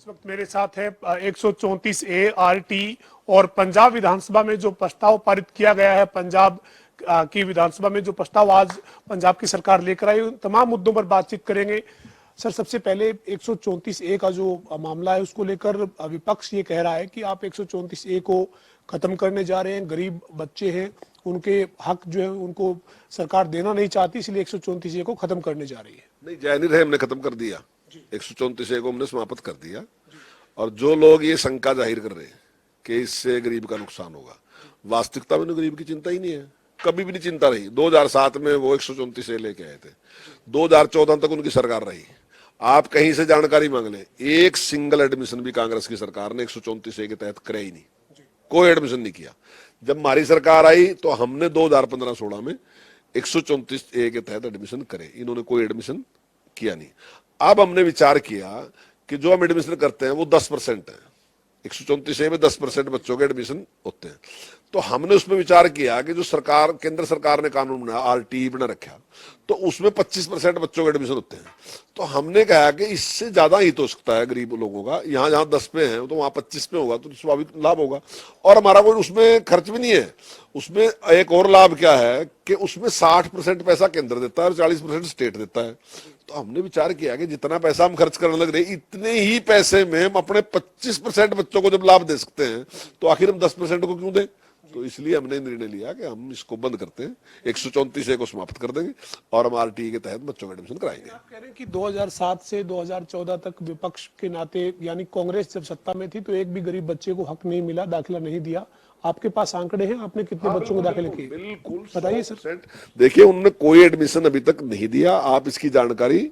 वक्त मेरे साथ है 134A RT और पंजाब विधानसभा में जो प्रस्ताव पारित किया गया है, पंजाब की विधानसभा में जो प्रस्ताव आज पंजाब की सरकार लेकर आई, उन तमाम मुद्दों पर बातचीत करेंगे। सर, सबसे पहले 134A का जो मामला है उसको लेकर विपक्ष ये कह रहा है कि आप 134A को खत्म करने जा रहे हैं। गरीब बच्चे हैं, उनके हक जो है उनको सरकार देना नहीं चाहती, इसलिए 134A को खत्म करने जा रही है। नहीं, जय नहीं रहे, हमने खत्म कर दिया। 134A को हमने समाप्त कर दिया। और जो लोग ये शंका जाहिर कर रहे हैं कि इससे गरीब का नुकसान होगा, वास्तविकता में गरीब की चिंता ही नहीं है, कभी भी नहीं चिंता रही। 2007 में वो 134A लेके आए थे, 2014 तक उनकी सरकार रही। आप कहीं से जानकारी मांग लें, एक सिंगल एडमिशन भी कांग्रेस की सरकार ने 134A के तहत करे ही नहीं, कोई एडमिशन नहीं किया। जब हमारी सरकार आई तो हमने 2015-16 में 134A के तहत एडमिशन करे, इन्होंने कोई एडमिशन किया नहीं। अब हमने विचार किया कि जो हम एडमिशन करते हैं वो 10% है, 134A में 10% बच्चों के एडमिशन होते हैं। तो हमने उसमें विचार किया कि जो सरकार, केंद्र सरकार ने कानून बनाया, RT बना रखा, तो उसमें 25% बच्चों के एडमिशन होते हैं। तो हमने कहा कि इससे ज्यादा ही तो हो सकता है गरीब लोगों का, यहाँ जहाँ 10 पे है तो वहां 25 पे होगा, तो स्वाभाविक लाभ होगा। और हमारा कोई उसमें खर्च भी नहीं है। उसमें एक और लाभ क्या है कि उसमें 60% पैसा केंद्र देता है और 40% स्टेट देता है। तो हमने विचार किया कि जितना पैसा हम खर्च करने लग रहे हैं, इतने ही पैसे में हम अपने 25% बच्चों को जब लाभ दे सकते हैं, तो आखिर हम 10% को क्यों दें। तो इसलिए हमने निर्णय लिया कि हम इसको बंद करते हैं, 134A को समाप्त कर देंगे और हम RT के तहत बच्चों का एडमिशन कराएंगे। आप कह रहे हैं कि 2007 से 2014 तक विपक्ष के नाते, यानी कांग्रेस जब सत्ता में थी तो एक भी गरीब बच्चे को हक नहीं मिला, दाखिला नहीं दिया। आपके पास आंकड़े हैं, आपने कितने बच्चों को दाखिले किए? बिल्कुल बताइए सर। देखिए, उन्होंने कोई एडमिशन अभी तक नहीं दिया। आप इसकी जानकारी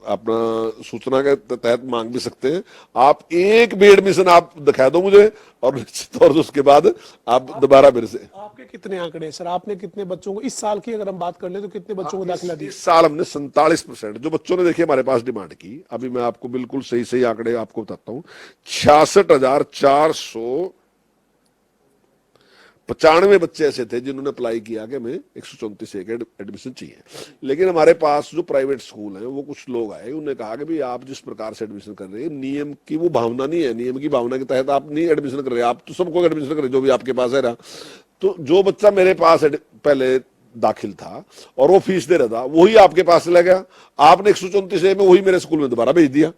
अपना सूचना के तहत मांग भी सकते हैं। आप एक भी एडमिशन आप दिखा दो मुझे, और निश्चित तौर से उसके बाद आप दोबारा मेरे से। आपके कितने आंकड़े हैं सर? आपने कितने बच्चों को इस साल की अगर हम बात कर ले तो कितने बच्चों को दाखिला दिया? इस साल हमने 47% जो बच्चों ने देखिए हमारे पास डिमांड की, अभी मैं आपको बिल्कुल सही सही आंकड़े आपको बताता हूँ। 66,495 बच्चे ऐसे थे जिन्होंने अप्लाई किया कि हमें 134A के एडमिशन चाहिए। लेकिन हमारे पास जो प्राइवेट स्कूल हैं, वो कुछ लोग आए, उन्होंने कहा कि भाई आप जिस प्रकार से एडमिशन कर रहे हैं, नियम की वो भावना नहीं है, नियम की भावना के तहत आप नहीं एडमिशन कर रहे, आप तो सबको एडमिशन कर रहे जो भी आपके पास है ना। तो जो बच्चा मेरे पास पहले दाखिल था और वो फीस दे रहा था, वही आपके पास चला गया, आपने 134A में वही मेरे स्कूल में दोबारा भेज दिया।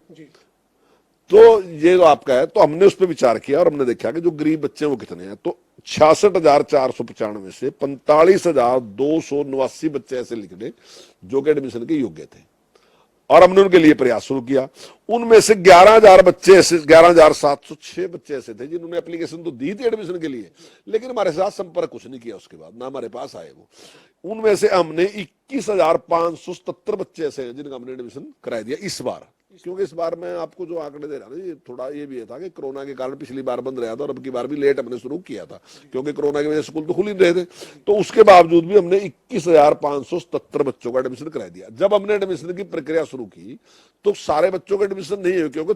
तो ये जो आपका है, तो हमने उस पर विचार किया और हमने देखा कि जो गरीब बच्चे हैं वो कितने हैं। तो 66,495 से 45,289 बच्चे ऐसे लिखने जो कि एडमिशन के योग्य थे, और हमने उनके लिए प्रयास शुरू किया। उनमें से 11,000 बच्चे ऐसे, 11,706 बच्चे ऐसे थे जिन्होंने एप्लीकेशन तो दी थी एडमिशन के लिए, लेकिन हमारे साथ संपर्क कुछ नहीं किया उसके बाद, ना हमारे पास आए वो। उनमें से हमने 21,577 बच्चे ऐसे हैं जिनका हमने एडमिशन करा दिया इस बार। क्योंकि इस बार मैं आपको जो आंकड़े दे रहा था, ये थोड़ा ये भी था कि कोरोना के कारण पिछली बार बंद रहा था और अब की बार भी लेट हमने शुरू किया था, क्योंकि कोरोना की वजह से स्कूल तो खुल ही रहे थे। तो उसके बावजूद भी हमने 21,577 बच्चों का एडमिशन करा दिया। जब हमने एडमिशन की प्रक्रिया शुरू की तो सारे बच्चों का एडमिशन नहीं हुआ, क्योंकि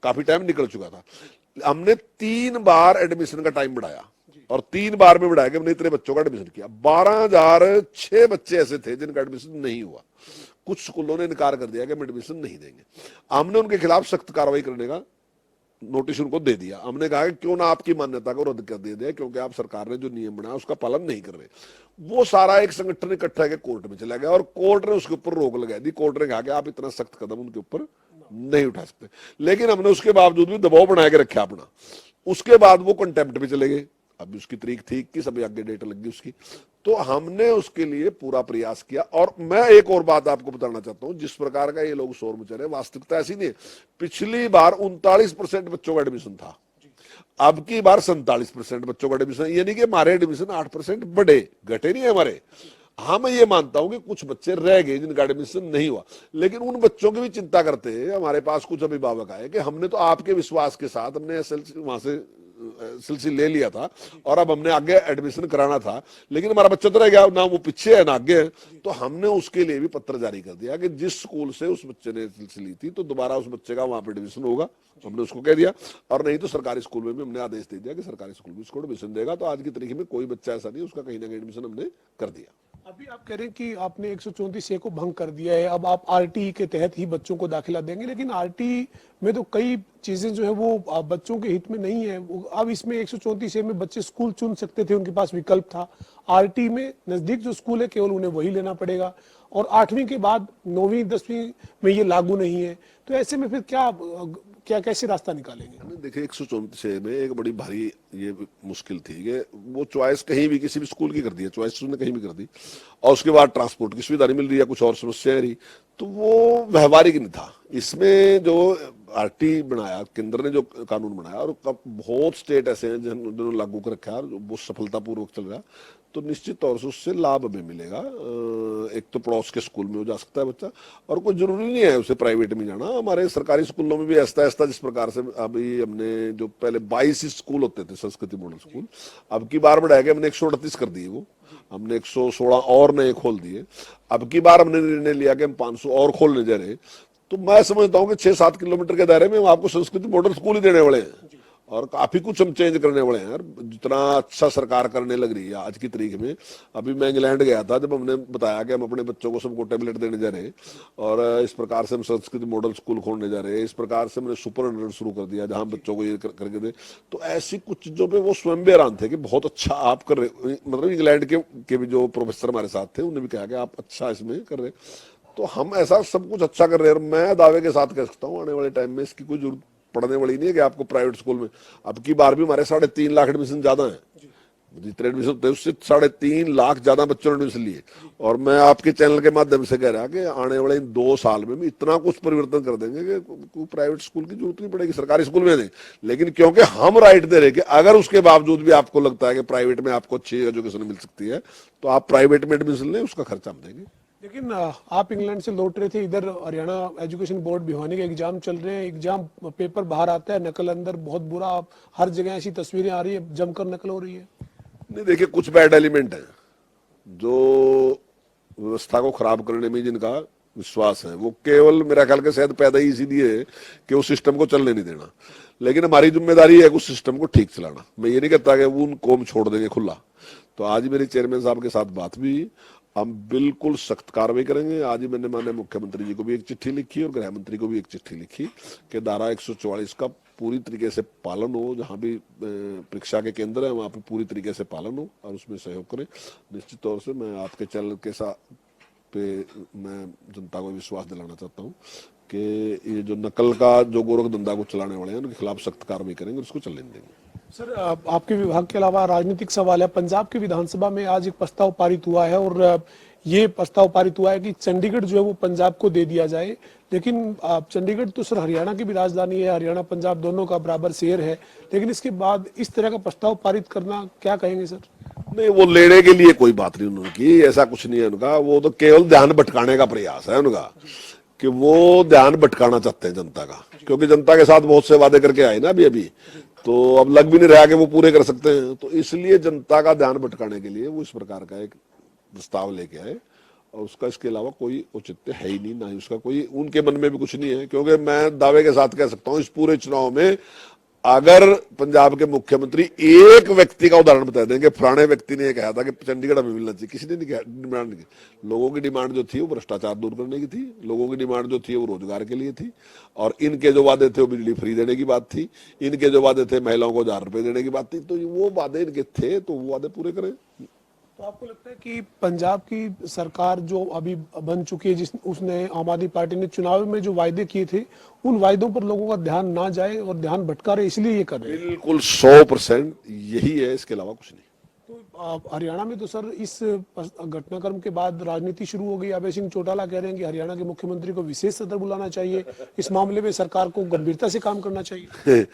काफी टाइम निकल चुका था। हमने 3 बार एडमिशन का टाइम बढ़ाया और 3 बार में बढ़ाया कि हमने इतने बच्चों का एडमिशन किया। 12,006 बच्चे ऐसे थे जिनका एडमिशन नहीं हुआ। कुछ स्कूलों ने इनकार कर दिया कि हम एडमिशन नहीं देंगे। हमने उनके खिलाफ सख्त कार्रवाई करने का नोटिस उनको दे दिया। हमने कहा कि क्यों ना आपकी मान्यता को रद्द कर दिया, क्योंकि आप सरकार ने जो नियम बनाया उसका पालन नहीं कर रहे। वो सारा एक संगठन इकट्ठा के कोर्ट में चला गया और कोर्ट ने उसके ऊपर रोक लगा दी। कोर्ट ने कहा कि आप इतना सख्त कदम उनके ऊपर नहीं उठा सकते। लेकिन हमने उसके बावजूद भी दबाव बना के रखा अपना। उसके बाद वो कंटेम्प्ट पे चले गए। अभी उसकी तारीख थी 21, अभी आगे डेट लगी उसकी। तो हमने उसके लिए पूरा प्रयास किया। और मैं एक और बात आपको बताना चाहता हूं, जिस प्रकार का ये लोग शोर मचा रहे, वास्तविकता ऐसी नहीं है। पिछली बार 39% बच्चों का एडमिशन था, अब की बार 47% बच्चों का एडमिशन, यानी कि हमारे एडमिशन 8% बढ़े, घटे नहीं है हमारे। हाँ, मैं ये मानता हूं कि कुछ बच्चे रह गए जिनका एडमिशन नहीं हुआ, लेकिन उन बच्चों की भी चिंता करते हैं। हमारे पास कुछ अभिभावक आए कि हमने तो आपके विश्वास के साथ हमने SLC वहां से सिलसिला ले लिया था और अब हमने आगे एडमिशन कराना था, लेकिन हमारा बच्चा तो रह गया, ना वो पीछे है ना आगे है। तो हमने उसके लिए भी पत्र जारी कर दिया कि जिस स्कूल से उस बच्चे ने सिलसिला ली थी, तो दोबारा उस बच्चे का वहां पर एडमिशन होगा, हमने उसको कह दिया। और नहीं तो सरकारी स्कूल में भी हमने आदेश दे दिया कि सरकारी स्कूल में उसको एडमिशन देगा। तो आज की तारीख में कोई बच्चा ऐसा नहीं, उसका कहीं ना कहीं एडमिशन हमने कर दिया। अभी आप कह रहे हैं कि आपने 134 ए को भंग कर दिया है, अब आप आरटी के तहत ही बच्चों को दाखिला देंगे, लेकिन आरटी में तो कई चीजें जो है वो बच्चों के हित में नहीं है। अब इसमें 134 ए में बच्चे स्कूल चुन सकते थे, उनके पास विकल्प था। आरटी में नजदीक जो स्कूल है केवल उन्हें वही लेना पड़ेगा, और 8वीं के बाद 9वीं 10वीं में ये लागू नहीं है। तो ऐसे में फिर क्या क्या कैसे रास्ता निकालेंगे? देखिए 134 में एक बड़ी भारी ये मुश्किल थी कि वो चॉइस कहीं भी किसी भी स्कूल की कर दी है, चॉइस उसने कहीं भी कर दी, और उसके बाद ट्रांसपोर्ट की सुविधा नहीं मिल रही है, कुछ और समस्याएं रही, तो वो व्यवहारिक नहीं था। इसमें जो आरटी बनाया, केंद्र ने जो कानून बनाया, और बहुत स्टेट ऐसे हैं जिन्होंने लागू कर रखा है और वो सफलतापूर्वक चल रहा है, तो निश्चित तौर से उससे लाभ हमें मिलेगा। एक तो पड़ोस के स्कूल में हो जा सकता है बच्चा, और कोई जरूरी नहीं है उसे प्राइवेट में जाना। हमारे सरकारी स्कूलों में भी ऐसा ऐसा जिस प्रकार से अभी हमने जो पहले 22 स्कूल होते थे संस्कृति मॉडल स्कूल, अब की बार बढ़ा के हमने 138 कर दिए, वो हमने 116 और नए खोल दिए। अब की बार हमने निर्णय लिया कि हम 500 और खोलने जा रहे हैं। तो मैं समझता हूँ कि 6-7 किलोमीटर के दायरे में हम आपको संस्कृति मॉडल स्कूल ही देने वाले हैं, और काफी कुछ हम चेंज करने वाले हैं यार। जितना अच्छा सरकार करने लग रही है आज की तारीख में। अभी मैं इंग्लैंड गया था, जब हमने बताया कि हम अपने बच्चों को सबको टैबलेट देने जा रहे हैं, और इस प्रकार से हम संस्कृत मॉडल स्कूल खोलने जा रहे हैं, इस प्रकार से हमने सुपर 100 शुरू कर दिया जहां बच्चों को ये करके दे। तो ऐसी कुछ चीजों पे वो स्वयं भी हैरान थे कि बहुत अच्छा आप कर रहे। मतलब इंग्लैंड के भी जो प्रोफेसर हमारे साथ थे, उन्होंने भी कहा कि आप अच्छा इसमें कर रहे। तो हम ऐसा सब कुछ अच्छा कर रहे हैं, और मैं दावे के साथ कह सकता हूँ आने वाले टाइम में इसकी कोई जरूरत पढ़ने वाली नहीं है कि आपको प्राइवेट स्कूल में। अब की बार भी हमारे 3.5 लाख एडमिशन ज्यादा है, जितने एडमिशन होते हैं उससे 3.5 लाख ज्यादा बच्चों ने एडमिशन लिए। और मैं आपके चैनल के माध्यम से कह रहा कि आने वाले इन 2 साल में भी इतना कुछ परिवर्तन कर देंगे कि कोई प्राइवेट स्कूल की जरूरत नहीं पड़ेगी, सरकारी स्कूल में दें। लेकिन क्योंकि हम राइट दे रहे कि अगर उसके बावजूद भी आपको लगता है कि प्राइवेट में आपको अच्छी एजुकेशन मिल सकती है, तो आप प्राइवेट में एडमिशन लें, उसका खर्चा हम देंगे। लेकिन आप इंग्लैंड से लौट रहे थे, इधर हरियाणा एजुकेशन बोर्ड भिवानी के एग्जाम चल रहे हैं, एग्जाम पेपर बाहर आता है, नकल अंदर बहुत बुरा, हर जगह ऐसी तस्वीरें आ रही है, जमकर नकल हो रही है। नहीं, देखिए कुछ बैड एलिमेंट है जो व्यवस्था को खराब करने में जिनका विश्वास है, वो केवल मेरा ख्याल के शायद पैदा ही इसीलिए है कि उस सिस्टम को चलने नहीं देना। लेकिन हमारी जिम्मेदारी है उस सिस्टम को ठीक चलाना। मैं ये नहीं कहता कि वो उनको हम छोड़ देंगे खुला। तो आज मेरे चेयरमैन साहब के साथ बात भी, हम बिल्कुल सख्त कार्रवाई करेंगे। आज ही मैंने माननीय मुख्यमंत्री जी को भी एक चिट्ठी लिखी और गृह मंत्री को भी एक चिट्ठी लिखी कि धारा 144 का पूरी तरीके से पालन हो, जहां भी परीक्षा के केंद्र है वहां पे पूरी तरीके से पालन हो, और उसमें सहयोग करें। निश्चित तौर से मैं आपके चैनल के साथ पे मैं जनता को विश्वास दिलाना चाहता हूँ कि ये जो नकल का जो गोरख धंधा को चलाने वाले हैं उनके खिलाफ सख्त कार्रवाई करेंगे, उसको चलने देंगे। सर, आपके विभाग के अलावा राजनीतिक सवाल है। पंजाब की विधानसभा में आज एक प्रस्ताव पारित हुआ है, और ये प्रस्ताव पारित हुआ है कि चंडीगढ़ जो है वो पंजाब को दे दिया जाए। लेकिन चंडीगढ़ तो सर हरियाणा की भी राजधानी है, हरियाणा पंजाब दोनों का बराबर शहर है, लेकिन इसके बाद इस तरह का प्रस्ताव पारित करना, क्या कहेंगे सर? नहीं, वो लेने के लिए कोई बात नहीं उन्होंने की, ऐसा कुछ नहीं है उनका। वो तो केवल ध्यान भटकाने का प्रयास है उनका, कि वो ध्यान भटकाना चाहते हैं जनता का, क्योंकि जनता के साथ बहुत से वादे करके आए ना अभी, तो अब लग भी नहीं रहा कि वो पूरे कर सकते हैं। तो इसलिए जनता का ध्यान भटकाने के लिए वो इस प्रकार का एक प्रस्ताव लेके आए, और उसका इसके अलावा कोई औचित्य है ही नहीं, ना ही उसका कोई उनके मन में भी कुछ नहीं है। क्योंकि मैं दावे के साथ कह सकता हूं इस पूरे चुनाव में अगर पंजाब के मुख्यमंत्री एक व्यक्ति का उदाहरण बता देंगे, फलाने व्यक्ति ने कहा था कि चंडीगढ़ हमें मिलना चाहिए, किसी ने नहीं कहा, डिमांड नहीं की। लोगों की डिमांड जो थी वो भ्रष्टाचार दूर करने की थी, लोगों की डिमांड जो थी वो रोजगार के लिए थी, और इनके जो वादे थे वो बिजली फ्री देने की बात थी, इनके जो वादे थे महिलाओं को 1000 रुपए देने की बात थी। तो वो वादे इनके थे, तो वो वादे पूरे करें। तो आपको लगता है कि पंजाब की सरकार जो अभी बन चुकी है, जिस उसने आम आदमी पार्टी ने चुनाव में जो वायदे किए थे, उन वायदों पर लोगों का ध्यान ना जाए और ध्यान भटका रहे, इसलिए ये कर रहे हैं? बिल्कुल 100% यही है, इसके अलावा कुछ नहीं। तो हरियाणा में तो सर इस घटनाक्रम के बाद राजनीति शुरू हो गई। अभय सिंह चौटाला कह रहे हैं कि हरियाणा के मुख्यमंत्री को विशेष सत्र बुलाना चाहिए, इस मामले में सरकार को गंभीरता से काम करना चाहिए।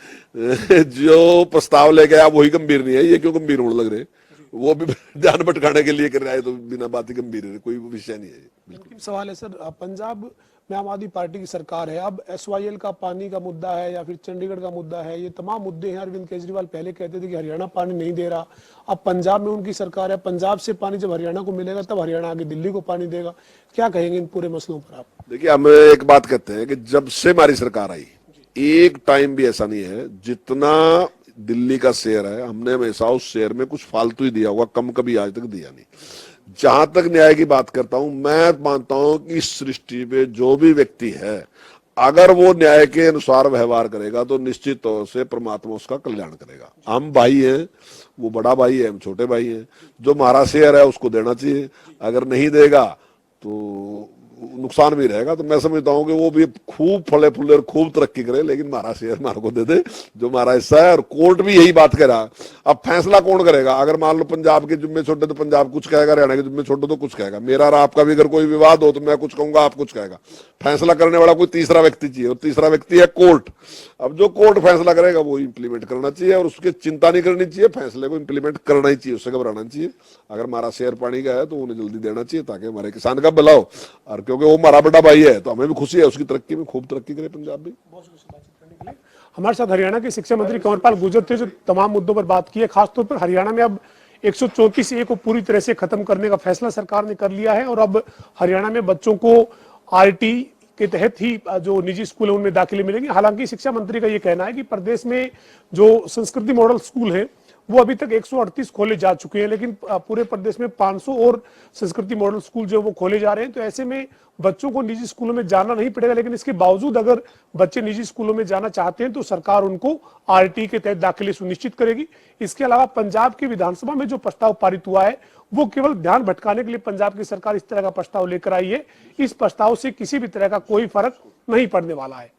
जो प्रस्ताव लेके आया वही गंभीर नहीं है, ये क्यों गंभीर होने लग रहे हैं? वो भी ध्यान भटकाने के लिए कर रहा है, तो बिना बात ही गंभीर है, कोई विषय नहीं है। अंतिम सवाल है सर, पंजाब में आम आदमी पार्टी की सरकार है, अब SYL का पानी का मुद्दा है या फिर चंडीगढ़ का मुद्दा है, ये तमाम मुद्दे हैं। अरविंद केजरीवाल पहले कहते थे कि हरियाणा पानी नहीं दे रहा, अब पंजाब में उनकी सरकार है, पंजाब से पानी जब हरियाणा को मिलेगा तब हरियाणा आगे दिल्ली को पानी देगा। क्या कहेंगे इन पूरे मसलों पर आप? देखिए, हम एक बात कहते हैं कि जब से हमारी सरकार आई एक टाइम भी ऐसा नहीं है जितना दिल्ली का शेयर है, हमने हमेशा उस शेयर में कुछ फालतू ही दिया होगा, कम कभी आज तक दिया नहीं। जहां तक न्याय की बात करता हूं, मैं मानता हूं कि इस सृष्टि पे जो भी व्यक्ति है, अगर वो न्याय के अनुसार व्यवहार करेगा तो निश्चित तौर से परमात्मा उसका कल्याण करेगा। हम भाई हैं, वो बड़ा भाई है, हम छोटे भाई हैं। जो हमारा शेयर है उसको देना चाहिए, अगर नहीं देगा तो नुकसान भी रहेगा। तो मैं समझता हूँ कि वो भी खूब फले फूले और खूब तरक्की करे, लेकिन हमारा शेयर हमारे को दे दे, जो हमारा हिस्सा है। और कोर्ट भी यही बात कह रहा। अब फैसला कौन करेगा? अगर मान लो पंजाब के जुम्मे छोड़े तो पंजाब कुछ कहेगा, हरियाणा के जुम्मे छोड़ो तो कुछ कहेगा। मेरा और आपका भी अगर कोई विवाद हो तो मैं कुछ कहूंगा, आप कुछ कहेगा। फैसला करने वाला कोई तीसरा व्यक्ति चाहिए, और तीसरा व्यक्ति है कोर्ट। अब जो कोर्ट फैसला करेगा वो इंप्लीमेंट करना चाहिए, और उसकी चिंता नहीं करनी चाहिए, फैसले को इंप्लीमेंट करना ही चाहिए, उससे घबराना चाहिए। अगर हमारा शेयर पानी का है तो उन्हें जल्दी देना चाहिए, ताकि हमारे किसान का भला हो। और क्योंकि वो हमारा बड़ा भाई है तो हमें भी खुशी है उसकी तरक्की में, खूब तरक्की करे पंजाब भी। हमारे साथ हरियाणा के शिक्षा मंत्री कंवरपाल गुर्जर थे, जो तमाम मुद्दों पर बात की है। खासतौर पर हरियाणा में अब 134A को पूरी तरह से खत्म करने का फैसला सरकार ने कर लिया है, और अब हरियाणा में बच्चों को RT के तहत ही जो निजी स्कूल है उनमें दाखिले मिलेंगे। हालांकि शिक्षा मंत्री का ये कहना है कि प्रदेश में जो संस्कृति मॉडल स्कूल है वो अभी तक 138 खोले जा चुके हैं, लेकिन पूरे प्रदेश में 500 और संस्कृति मॉडल स्कूल जो वो खोले जा रहे हैं। तो ऐसे में बच्चों को निजी स्कूलों में जाना नहीं पड़ेगा, लेकिन इसके बावजूद अगर बच्चे निजी स्कूलों में जाना चाहते हैं तो सरकार उनको RT के तहत दाखिले सुनिश्चित करेगी। इसके अलावा पंजाब की विधानसभा में जो प्रस्ताव पारित हुआ है वो केवल ध्यान भटकाने के लिए पंजाब की सरकार इस तरह का प्रस्ताव लेकर आई है। इस प्रस्ताव से किसी भी तरह का कोई फर्क नहीं पड़ने वाला है।